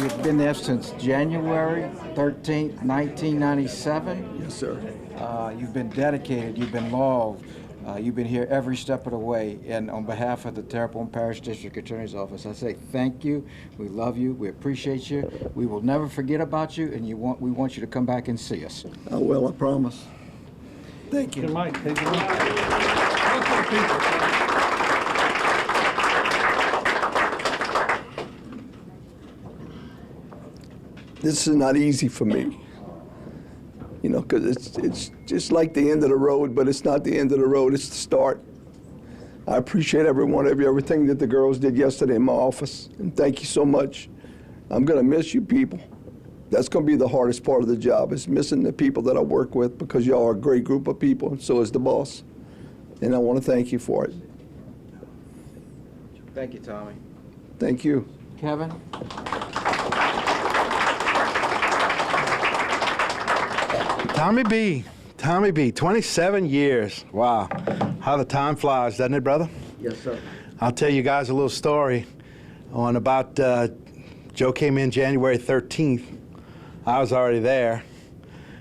You've been there since January 13th, 1997. Yes, sir. You've been dedicated, you've been loyal, you've been here every step of the way. And on behalf of the Terrebonne Parish District Attorney's Office, I say thank you, we love you, we appreciate you, we will never forget about you, and we want you to come back and see us. I will, I promise. Thank you. Good night. Thank you. This is not easy for me, you know, because it's just like the end of the road, but it's not the end of the road, it's the start. I appreciate every one of you, everything that the girls did yesterday in my office, and thank you so much. I'm going to miss you people. That's going to be the hardest part of the job, is missing the people that I work with, because y'all are a great group of people, and so is the boss. And I want to thank you for it. Thank you, Tommy. Thank you. Kevin? Tommy B, 27 years. Wow, how the time flies, doesn't it, brother? Yes, sir. I'll tell you guys a little story on about, Joe came in January 13th. I was already there.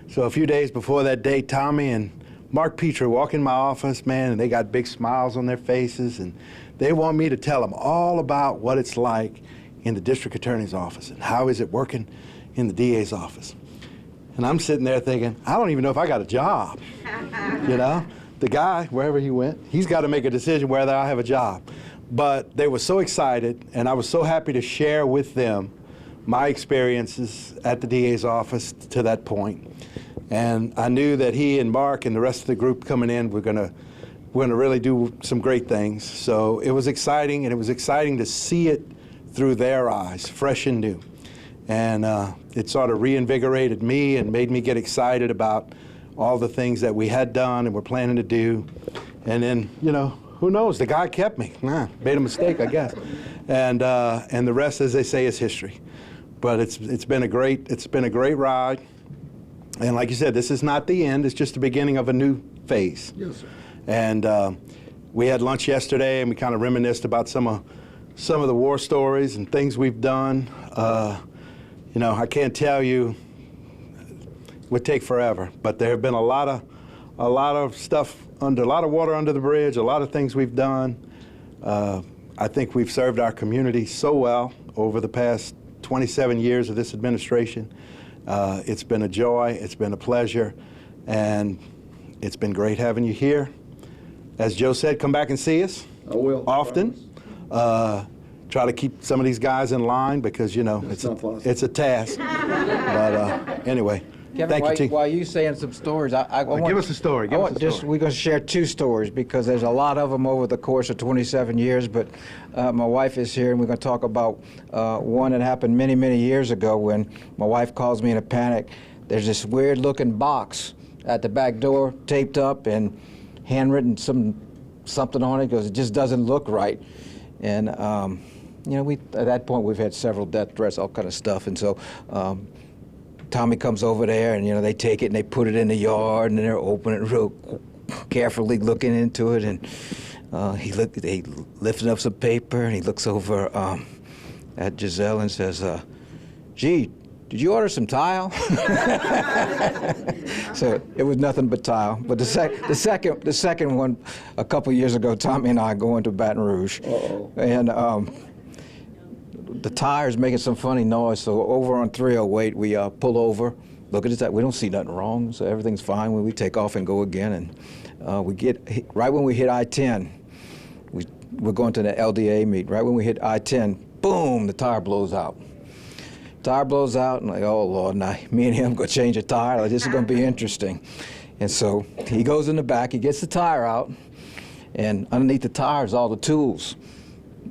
So a few days before that date, Tommy and Mark Petrie walk in my office, man, and they got big smiles on their faces, and they want me to tell them all about what it's like in the district attorney's office and how is it working in the DA's office. And I'm sitting there thinking, I don't even know if I got a job. You know, the guy, wherever he went, he's got to make a decision whether I have a job. But they were so excited, and I was so happy to share with them my experiences at the DA's office to that point. And I knew that he and Mark and the rest of the group coming in were gonna really do some great things. So it was exciting, and it was exciting to see it through their eyes, fresh and new. And it sort of reinvigorated me and made me get excited about all the things that we had done and were planning to do. And then, you know, who knows? The guy kept me. Made a mistake, I guess. And the rest, as they say, is history. But it's been a great ride. And like you said, this is not the end. It's just the beginning of a new phase. Yes, sir. And we had lunch yesterday, and we kind of reminisced about some of the war stories and things we've done. You know, I can't tell you, it would take forever, but there have been a lot of stuff a lot of water under the bridge, a lot of things we've done. I think we've served our community so well over the past 27 years of this administration. It's been a joy, it's been a pleasure, and it's been great having you here. As Joe said, come back and see us. I will. Often. Try to keep some of these guys in line because, you know, it's a task. But anyway, Kevin, thank you, T. while you saying some stories, I want, give us a story. We're going to share two stories because there's a lot of them over the course of 27 years. But my wife is here, and we're going to talk about one that happened many, many years ago when my wife calls me in a panic. There's this weird-looking box at the back door, taped up and handwritten something on it because it just doesn't look right. And you know, at that point we've had several death threats, all kind of stuff, and so Tommy comes over there, and you know, they take it and they put it in the yard, and they're opening it real carefully, looking into it, and he lifted up some paper, and he looks over at Giselle and says, "Gee, did you order some tile?" So it was nothing but tile. But the second one, a couple years ago, Tommy and I going to Baton Rouge, and the tire's making some funny noise. So over on 308, we pull over, look at it. We don't see nothing wrong, so everything's fine. When we take off and go again, and we get right when we hit I-10, we're going to the LDA meet. Right when we hit I-10, boom, the tire blows out. Tire blows out, and like, oh Lord, now me and him gonna change a tire. Like, this is gonna be interesting. And so he goes in the back, he gets the tire out, and underneath the tire is all the tools.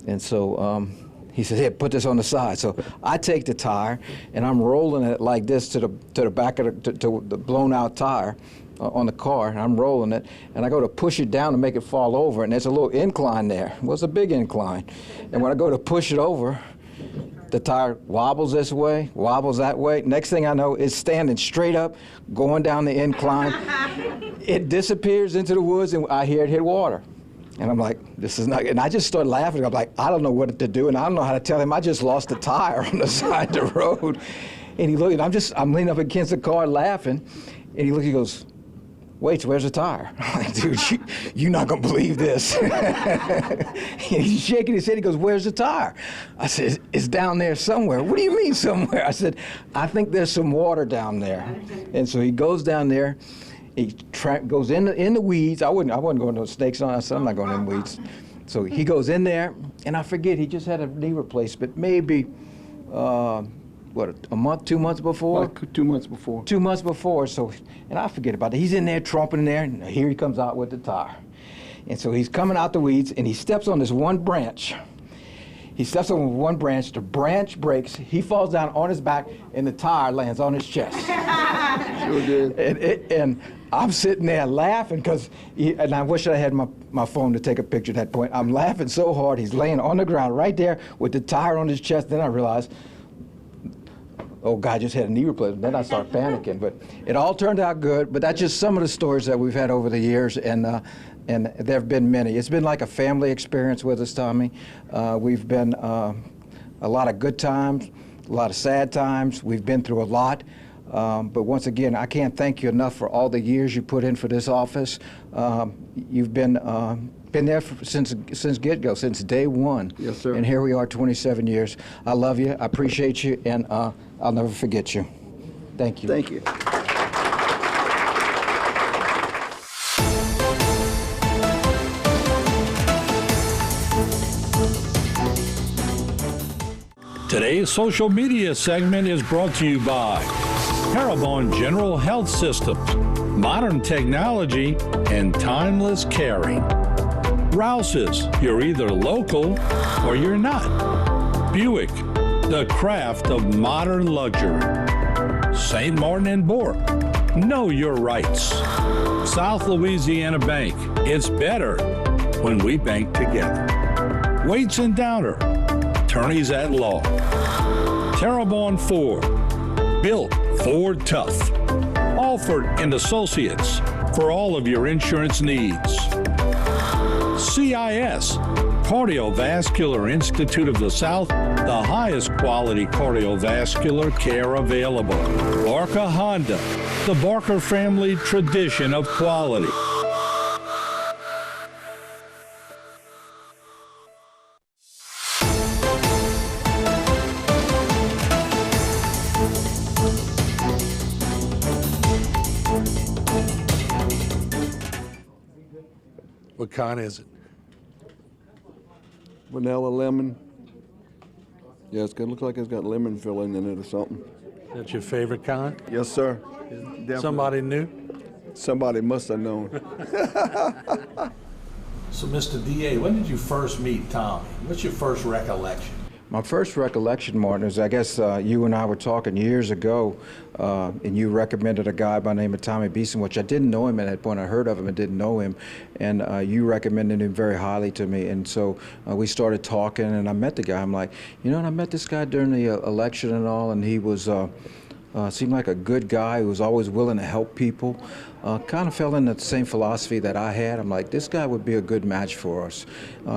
And so he said, "Here, put this on the side." So I take the tire, and I'm rolling it like this to the back of to the blown out tire on the car, and I'm rolling it, and I go to push it down to make it fall over, and there's a little incline there. Well, it's a big incline. And when I go to push it over, the tire wobbles this way, wobbles that way. Next thing I know, it's standing straight up, going down the incline. It disappears into the woods, and I hear it hit water. And I'm like, this is not, and I just started laughing. I'm like, I don't know what to do, and I don't know how to tell him I just lost a tire on the side of the road. And he looked, and I'm leaning up against the car laughing, and he looked, he goes, wait, where's the tire? I'm like, dude, you're not gonna believe this. And he's shaking his head, he goes, where's the tire? I said, it's down there somewhere. What do you mean somewhere? I said, I think there's some water down there. And so he goes down there, he goes in the weeds. I wasn't going to snakes on. I said, I'm not going in the weeds. So he goes in there, and I forget, he just had a knee replacement, maybe, what, a month, 2 months before? Like 2 months before. 2 months before, so, and I forget about it. He's in there tromping in there, and here he comes out with the tire. And so he's coming out the weeds, and he steps on this one branch. He steps on one branch, the branch breaks, he falls down on his back, and the tire lands on his chest. Sure did. And I'm sitting there laughing, and I wish I had my phone to take a picture at that point. I'm laughing so hard, he's laying on the ground right there with the tire on his chest. Then I realized, oh, God just had a knee replacement. Then I start panicking. But it all turned out good. But that's just some of the stories that we've had over the years, and there have been many. It's been like a family experience with us, Tommy. We've been a lot of good times, a lot of sad times. We've been through a lot. But once again, I can't thank you enough for all the years you put in for this office. You've been there since get-go, since day one. Yes, sir. And here we are, 27 years. I love you, I appreciate you, and I'll never forget you. Thank you. Thank you. Today's social media segment is brought to you by Terrebonne General Health Systems, modern technology, and timeless caring. Rouse's, you're either local or you're not. Buick, the craft of modern luxury. St. Martin and Bourke, know your rights. South Louisiana Bank, it's better when we bank together. Waits and Downer, attorneys at law. Terrebonne Ford, built Ford tough. Alford and Associates, for all of your insurance needs. CIS, Cardiovascular Institute of the South, the highest quality cardiovascular care available. Barker Honda, the Barker family tradition of quality. What kind is it? Vanilla lemon. Yeah, it's gonna look like it's got lemon filling in it or something. That's your favorite kind? Yes, sir. Definitely. Somebody new? Somebody must have known. So, Mr. DA, when did you first meet Tommy? What's your first recollection? My first recollection, Martin, is I guess you and I were talking years ago, and you recommended a guy by the name of Tommy Beeson, which I didn't know him at that point. I heard of him and didn't know him, and you recommended him very highly to me. And so we started talking, and I met the guy. I'm like, you know, and I met this guy during the election and all, and he was seemed like a good guy who was always willing to help people. Kind of fell into the same philosophy that I had. I'm like, this guy would be a good match for us.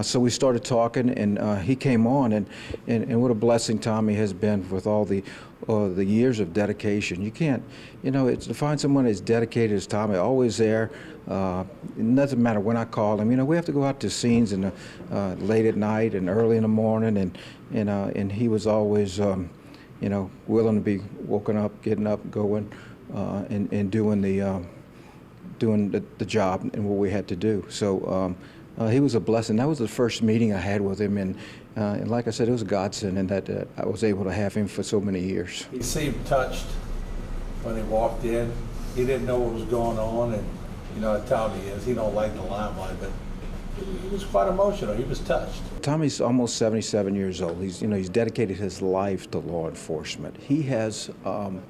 So we started talking, and he came on, and what a blessing Tommy has been with all the years of dedication. You can't, you know, to find someone as dedicated as Tommy, always there. It doesn't matter when I call him. You know, we have to go out to scenes in late at night and early in the morning, and he was always, you know, willing to be woken up, getting up, going, and doing the job and what we had to do. So he was a blessing. That was the first meeting I had with him, and like I said, it was a godsend in that I was able to have him for so many years. He seemed touched when he walked in. He didn't know what was going on, and you know how Tommy is. He don't like the limelight, but he was quite emotional. He was touched. Tommy's almost 77 years old. He's dedicated his life to law enforcement. He has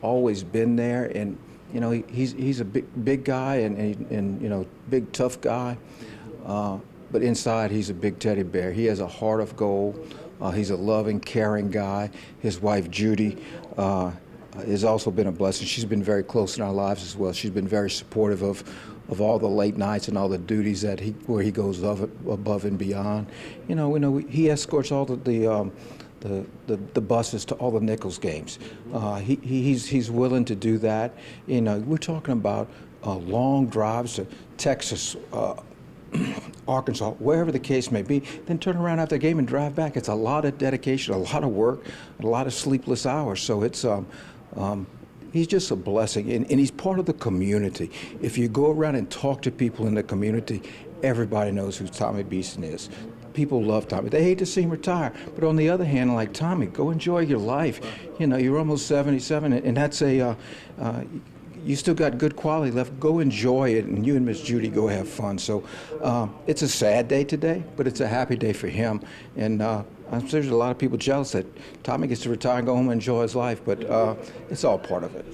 always been there, and you know, he's a big guy and you know, big tough guy, but inside he's a big teddy bear. He has a heart of gold. He's a loving, caring guy. His wife Judy has also been a blessing. She's been very close in our lives as well. She's been very supportive of all the late nights and all the duties that where he goes above and beyond. He escorts all the buses to all the Nichols games. He's willing to do that. We're talking about long drives to Texas, Arkansas, wherever the case may be, then turn around after the game and drive back. It's a lot of dedication, a lot of work, a lot of sleepless hours. So it's he's just a blessing, and he's part of the community. If you go around and talk to people in the community, everybody knows who Tommy Beeson is. People love Tommy. They hate to see him retire. But on the other hand, like, Tommy, go enjoy your life. You're almost 77, and that's you still got good quality left. Go enjoy it, and you and Miss Judy go have fun. So it's a sad day today, but it's a happy day for him. And I'm sure there's a lot of people jealous that Tommy gets to retire and go home and enjoy his life, but it's all part of it.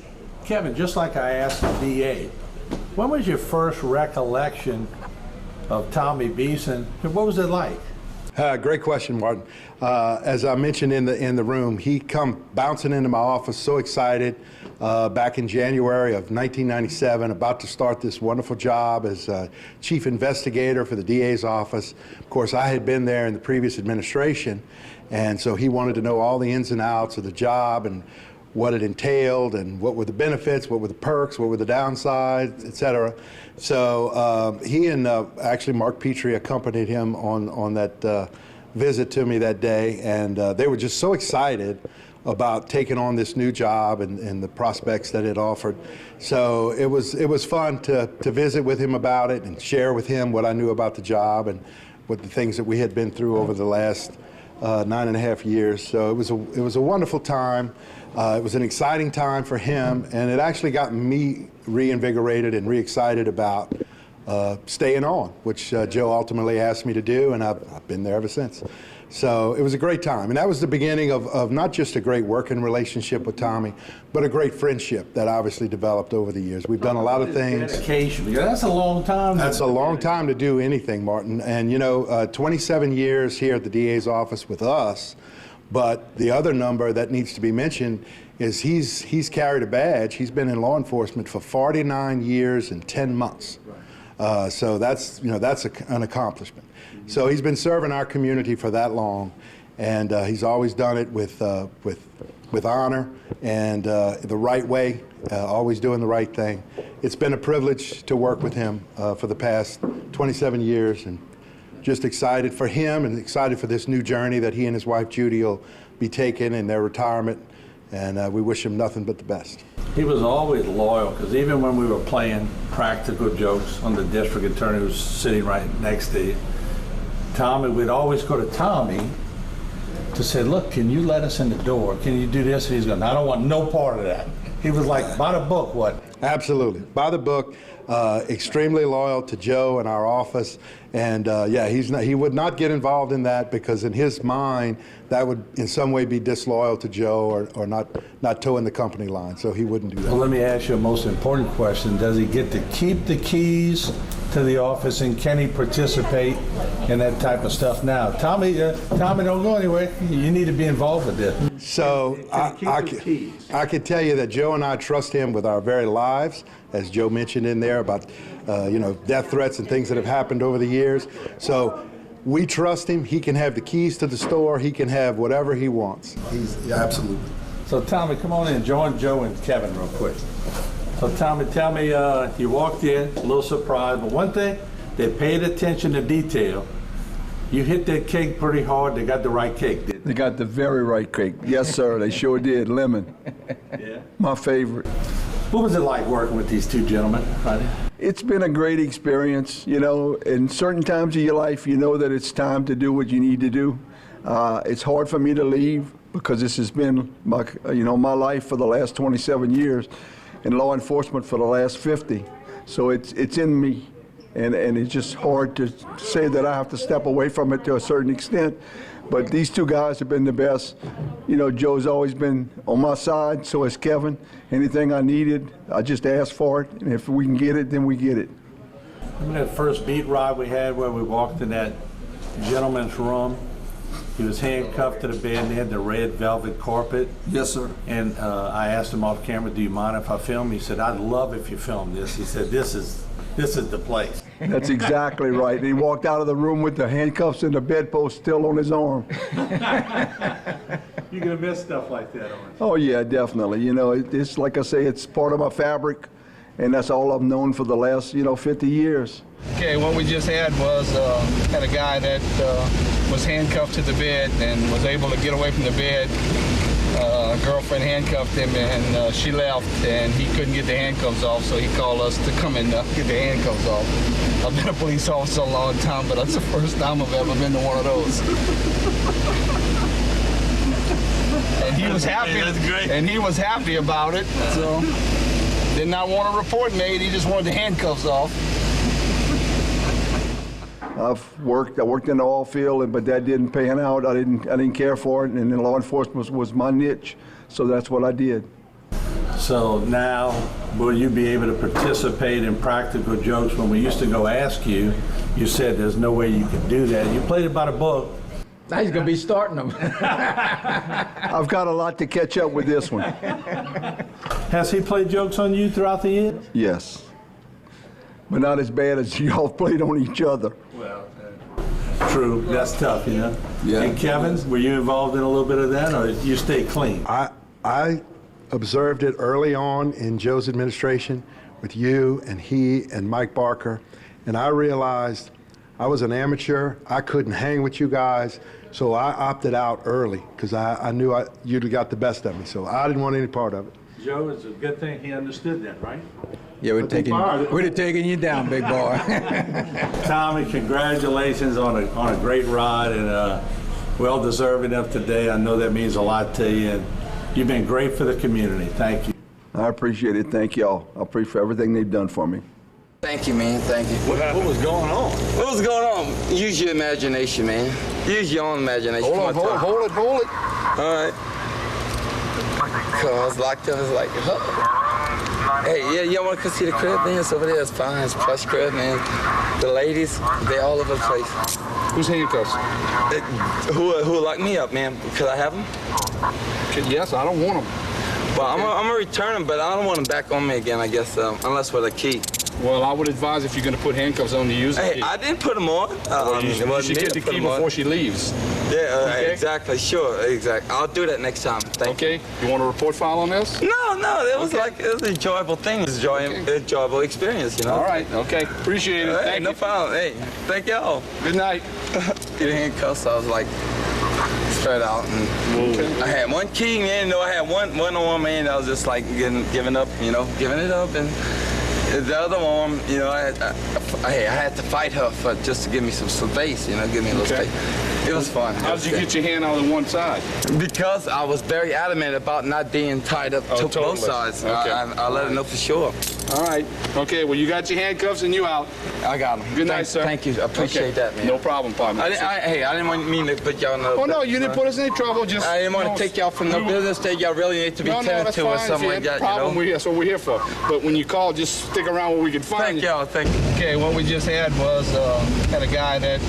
Kevin, just like I asked the DA, when was your first recollection of Tommy Beeson? What was it like? Great question, Martin. As I mentioned in the room, he come bouncing into my office so excited back in January of 1997, about to start this wonderful job as chief investigator for the DA's office. Of course, I had been there in the previous administration, and so he wanted to know all the ins and outs of the job and what it entailed and what were the benefits, what were the perks, what were the downsides, et cetera. So he and actually Mark Petrie accompanied him on that visit to me that day, and they were just so excited about taking on this new job and the prospects that it offered. So it was fun to visit with him about it and share with him what I knew about the job and what the things that we had been through over the last 9.5 years. So it was a wonderful time. It was an exciting time for him, and it actually got me reinvigorated and re-excited about staying on, which Joe ultimately asked me to do, and I've been there ever since. So it was a great time, and that was the beginning of not just a great working relationship with Tommy, but a great friendship that obviously developed over the years. We've done a lot of things. Dedication. Yeah, that's a long time. That's a long time to do anything, Martin. And 27 years here at the DA's office with us, but the other number that needs to be mentioned is he's carried a badge. He's been in law enforcement for 49 years and 10 months. So that's an accomplishment. So he's been serving our community for that long, and he's always done it with honor and the right way, always doing the right thing. It's been a privilege to work with him for the past 27 years, and just excited for him and excited for this new journey that he and his wife Judy will be taking in their retirement, and we wish him nothing but the best. He was always loyal, because even when we were playing practical jokes on the district attorney who was sitting right next to you, Tommy, we'd always go to Tommy to say, look, can you let us in the door? Can you do this? And he's going, I don't want no part of that. He was like, by the book, what? Absolutely. By the book, extremely loyal to Joe and our office. And he would not get involved in that, because in his mind, that would in some way be disloyal to Joe or not towing the company line. So he wouldn't do that. Well, let me ask you a most important question. Does he get to keep the keys to the office, and can he participate in that type of stuff now? Tommy, don't go anywhere. You need to be involved with this. So I can tell you that Joe and I trust him with our very lives, as Joe mentioned in there about death threats and things that have happened over the years. So we trust him. He can have the keys to the store. He can have whatever he wants. Absolutely. So Tommy, come on in. Join Joe and Kevin real quick. So Tommy, tell me, you walked in, a little surprised, but one thing, they paid attention to detail. You hit that cake pretty hard. They got the right cake, didn't they? They got the very right cake. Yes, sir, they sure did. Lemon. Yeah. My favorite. What was it like working with these two gentlemen? It's been a great experience. In certain times of your life, you know that it's time to do what you need to do. It's hard for me to leave, because this has been my life for the last 27 years, and law enforcement for the last 50. So it's in me, and it's just hard to say that I have to step away from it to a certain extent. But these two guys have been the best. Joe's always been on my side, so has Kevin. Anything I needed, I just asked for it, and if we can get it, then we get it. Remember that first beat ride we had where we walked in that gentleman's room? He was handcuffed to the bed and they had the red velvet carpet. Yes, sir. And I asked him off camera, do you mind if I film? He said, I'd love if you film this. He said, this is the place. That's exactly right. He walked out of the room with the handcuffs and the bedpost still on his arm. You're going to miss stuff like that, aren't you? Oh, yeah, definitely. You know, it's like I say, it's part of my fabric, and that's all I've known for the last, 50 years. Okay, what we just had was had a guy that was handcuffed to the bed and was able to get away from the bed. A girlfriend handcuffed him and she left and he couldn't get the handcuffs off, so he called us to come and get the handcuffs off. I've been a police officer a long time, but that's the first time I've ever been to one of those. And he was happy. That's great. And he was happy about it. So did not want a report made. He just wanted the handcuffs off. I worked in the oil field, but that didn't pan out. I didn't care for it, and then law enforcement was my niche, so that's what I did. So now, will you be able to participate in practical jokes? When we used to go ask you, you said there's no way you can do that. You played it by the book. Now he's gonna be starting them. I've got a lot to catch up with this one. Has he played jokes on you throughout the years? Yes, but not as bad as y'all played on each other. Well, true. That's tough, you know? Yeah. And Kevin, were you involved in a little bit of that, or you stay clean? I observed it early on in Joe's administration with you and he and Mike Barker, and I realized I was an amateur. I couldn't hang with you guys, so I opted out early because I knew you'd got the best of me, so I didn't want any part of it. Joe, it's a good thing he understood that, right? Yeah, we'd have taken you down, big boy. Tommy, congratulations on a great ride and well deserving of today. I know that means a lot to you, and you've been great for the community. Thank you. I appreciate it. Thank y'all. I appreciate everything they've done for me. Thank you, man. Thank you. What was going on? What was going on? Use your imagination, man. Use your own imagination. Hold it. All right. Cause locked up is like, hey, yeah, y'all want to come see the crib, man? It's over there. It's fine. It's plush crib, man. The ladies, they all over the place. Who's handcuffs? Who locked me up, man? Could I have them? Yes, I don't want them. Well, I'm gonna return them, but I don't want them back on me again, I guess, unless with a key. Well, I would advise if you're going to put handcuffs on to use Hey, I didn't put them on. you should get the key before she leaves. Yeah, Okay. exactly. Sure, exactly. I'll do that next time. Thank you. Okay? You want a report file on this? No, it was it was an enjoyable thing. It was an enjoyable experience, you know? All right. Okay. Appreciate it. Hey, Thank no you. problem. Hey, thank y'all. Good night. Get handcuffs. I was like, spread out. And I had one key, man. I had one on, man. I was just like giving up, giving it up. And the other one, I had to fight her just to give me some space, give me a little space. It was fun. How did you get your hand out on one side? Because I was very adamant about not being tied up to both sides. Okay. I let her know for sure. All right. Okay, well, you got your handcuffs and you out. I got them. Good night, sir. Thank you. I appreciate that, man. No problem, partner. I didn't mean to put y'all in the... Oh, no, you didn't put us in any trouble. Just I didn't want to take y'all from the business that y'all really need to be tended to or something like that, That's what we're here for. But when you call, just stick around where we can find Thank y'all. Thank you. Okay, what we just had was had a guy that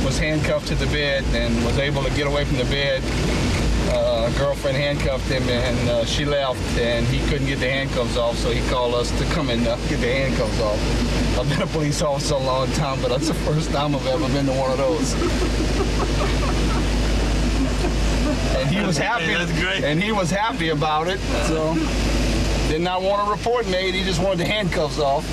was handcuffed to the bed and was able to get away from the bed. A girlfriend handcuffed him and she left and he couldn't get the handcuffs off, so he called us to come and get the handcuffs off. I've been a police officer a long time, but that's the first time I've ever been to one of those. And he was happy. That's great. And he was happy about it. So did not want a report made. He just wanted the handcuffs off.